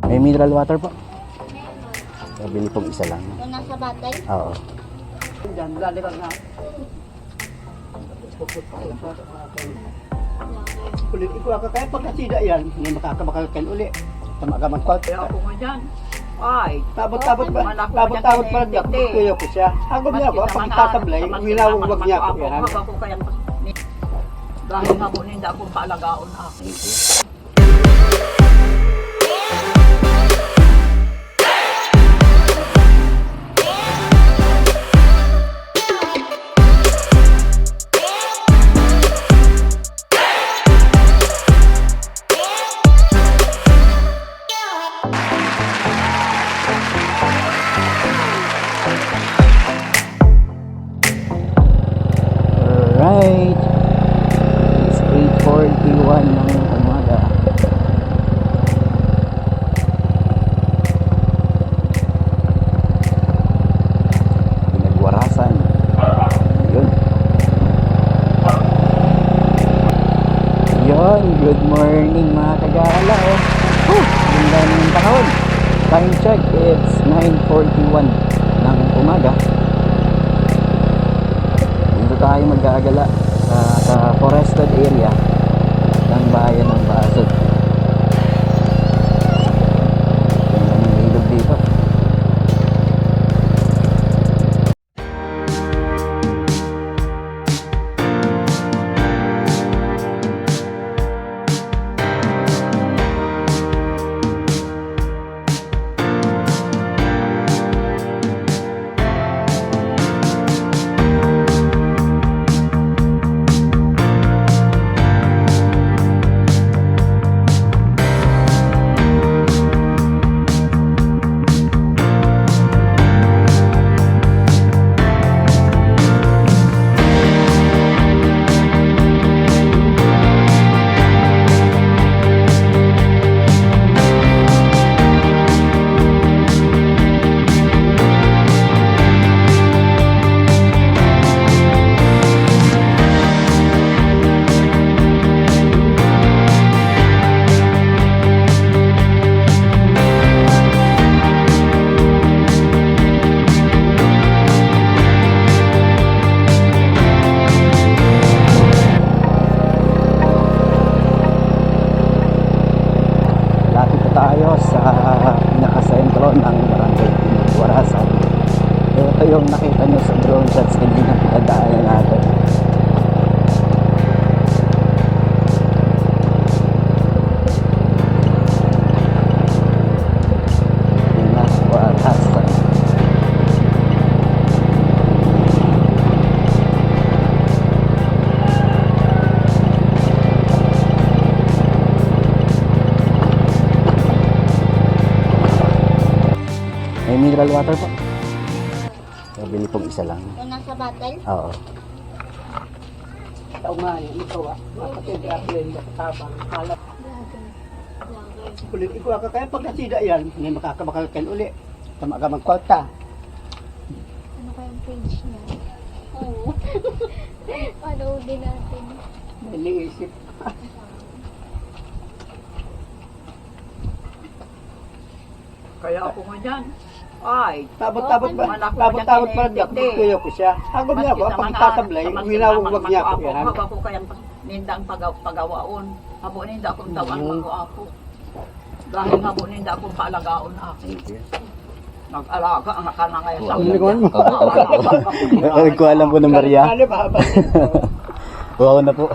May mineral water po. Nabili pong isa lang. Yung nasa batay? Oo. Diyan, lalakad na. Ulit ikaw ka kaya pagkasida yan, hindi makakabakalakan ulit. Tama-gamang kwat. Kaya ako nga dyan. Ay, Tabot-tabot ba? Tabot-tabot pa rin ako. Kuya ko siya. Ako niya ako, pag itasablay, winawag niya ako. Yan. Ako kaya dahil habo ninda akong paalagaan ako. Alright. It's 8:41 ng umaga. Pinagwarasan. Yun. Yun. Good morning mga kagala. Ganda ng panahon. Time check. It's 9:41 ng umaga. Tayo magagala sa forested area ng bayan ng Basod. Ganda ng ilog dito. Tayo sa pinakasentro ng barangay Pinagwarasan. Ito yung nakita nyo sa drone shots kanina, pinadaanan natin. Pinagwarasan. May mineral water po. Nabili pong isa lang. Yung nasa batay? Oo. Tao nga yan, ikaw ah. Kapatid ako yan, katabang. Halap. Ulit ikaw ka kaya pagkasida yan, hindi makakabakalakan ulit. Tama-gamang kwat. Ano kayang page niya? Oo. Follow din natin. Iniisip. Kaya ako nga dyan. Ay, Tabot-tabot ba? Tabot-tabot pa rin ako. Kuya ko siya. Ako niya ako, pag itasablay, winawag niya ako. Yan. Ako kaya nindang pagawaon. Habo ninda akong tawang ako. Dahil habo ninda akong paalagaan ako. Nag-alaga ang akala ngayon sa Lingon mo. Hindi ko alam po ng Maria. Wow na po.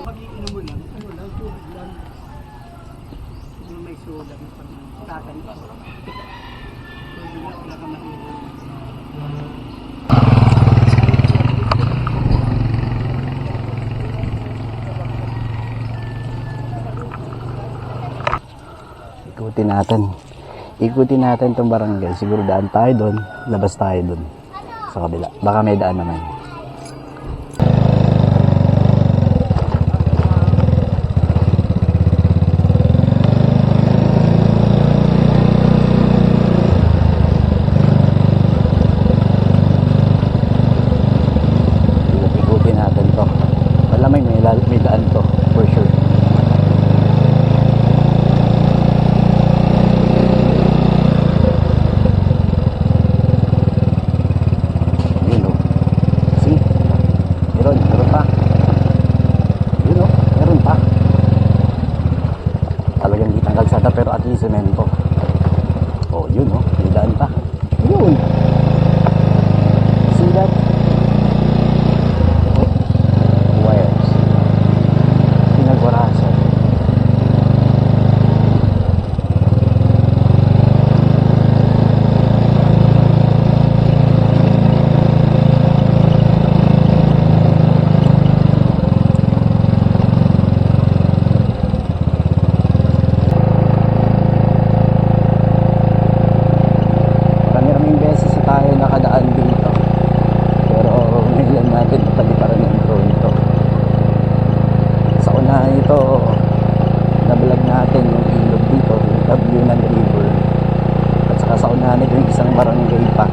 Mag-iinom mo lang, tubig lang. May soda, tatan pa. Tubig lang, wala ka mahinom. Ikutin natin itong barangay. Siguro daan tayo doon, labas tayo doon sa kabila. Baka may daan naman. kalsada pero at least semento. Oh, yun oh, may daan pa. Yun. See that? Wires. Pinagwarasan. Maraming beses na tayo nakadaan dito. Pero ngayon natin paliparan ng drone ito. Sa unahan ito, nabalag natin yung ilog dito, yung Tabunan River. At saka sa unahan ito yung isang barangay pa.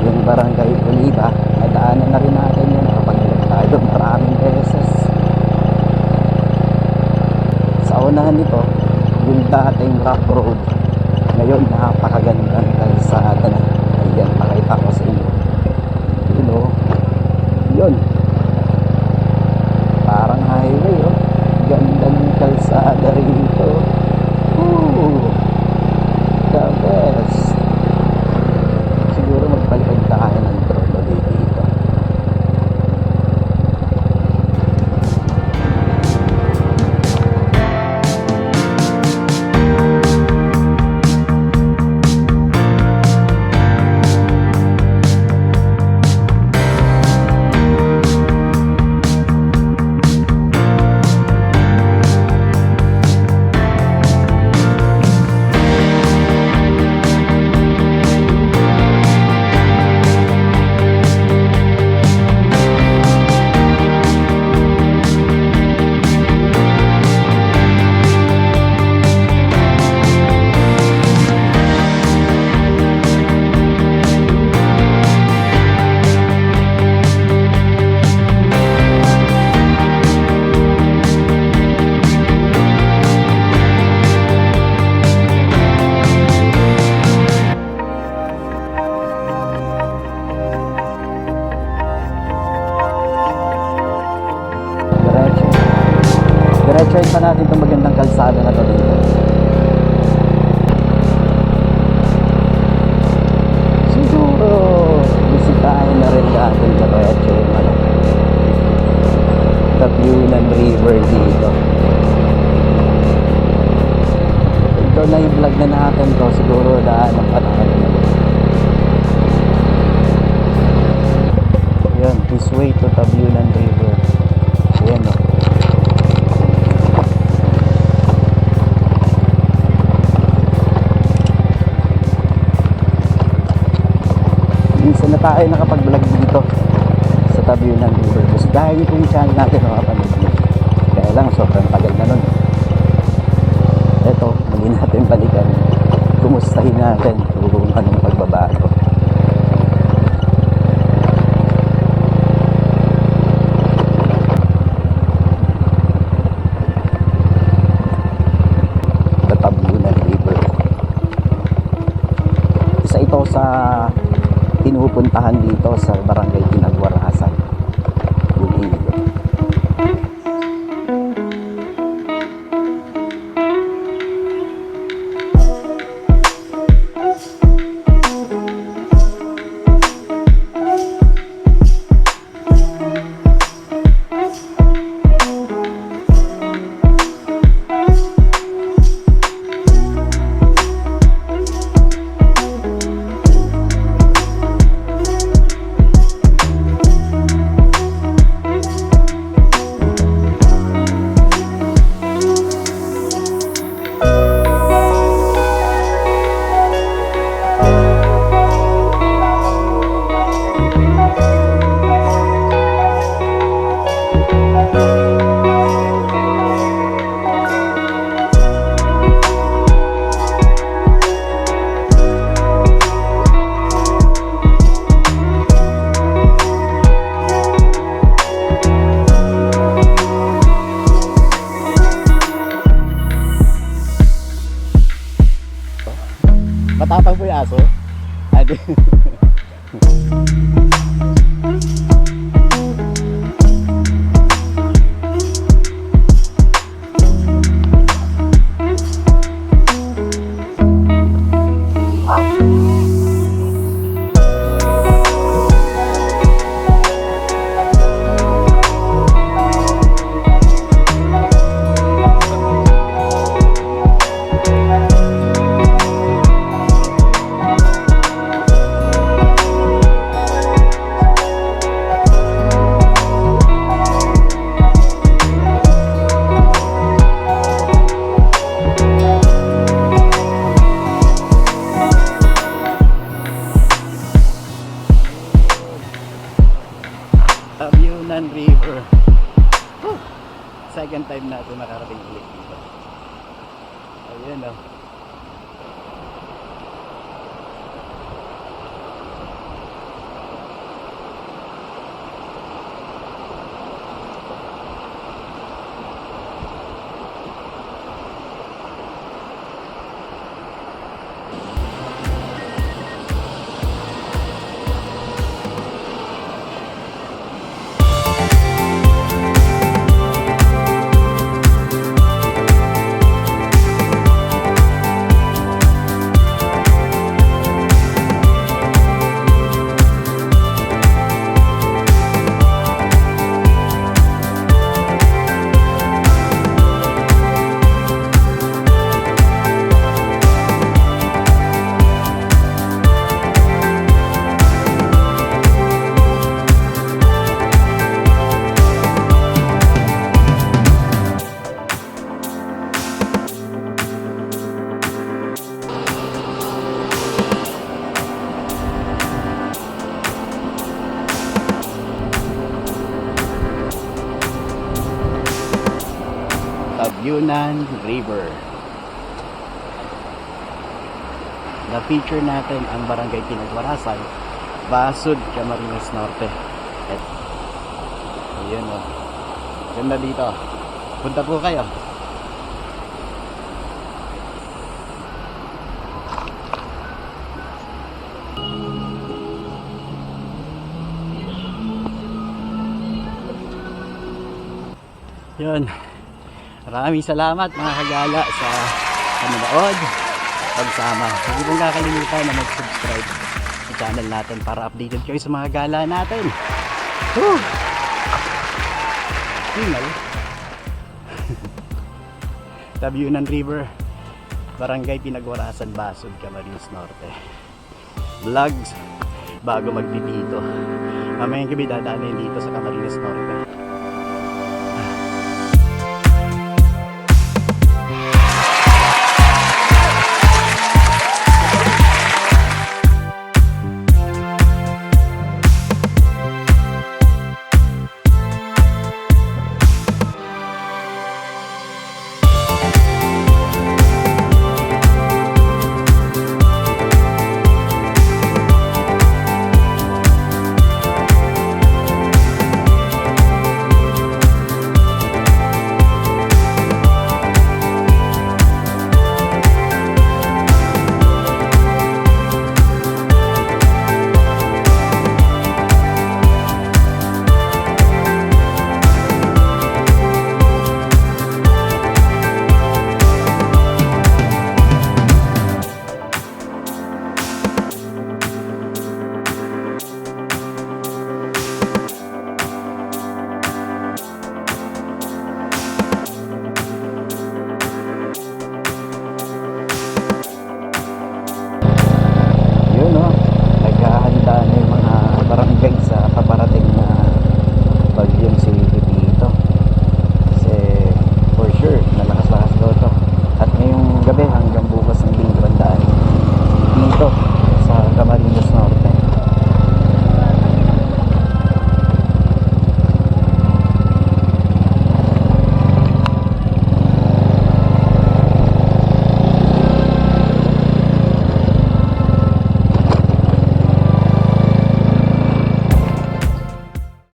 Yung barangay Oliva, nadaanan na rin natin yun. Nakapagdalag tayo maraming beses. Sa unahan nito, yung dating rock road. Ngayon, napakagandang kalsada na. Ayan, pakita ko sa inyo. Yun o. Yun. Parang highway o. Ganda ng kalsada rito. Ooh. The best. Siguro magpalikad tayo ng drone ulit dito. Diretso pa natin itong magandang kalsada na to dito. Siguro bisitahin na rin natin diretso yung Tabunan River dito. Ito na yung vlog na natin to. Siguro daan ang panahon na ito. Yan, this way to Tabunan River. Ayan o. Minsan na tayo nakapag-vlog dito sa Tabunan River. Gusto dahil yung channel natin makapanood nyo. Kaya lang sobrang tagal na nun. Eto, muli natin balikan. Kumustahin natin kung anong pagbabago. The Tabunan River. Isa ito sa pinupuntahan dito sa barangay Pinagwarasan. Yung ilog. Matatang po yung aso? Adi. Tabyunan River. Whew. Second time natin nakarating ulit dito. Ayan o. Tabyunan River. Na-feature natin ang Barangay Pinagwarasan, Basud, Camarines Norte. At ayun o. Ganda dito. Punta po kayo. Yun. Maraming salamat mga kagala sa panonood, pagsama. Huwag pong kakalimutan na mag-subscribe sa channel natin para updated kayo sa mga gala natin. Woo! Hingal. Tabyunan River, Barangay Pinagwarasan, Basud, Camarines Norte. Vlogs bago magpipito. Mamayang gabi dadaanin dito sa Camarines Norte. Naghahanda na yung mga barangay sa paparating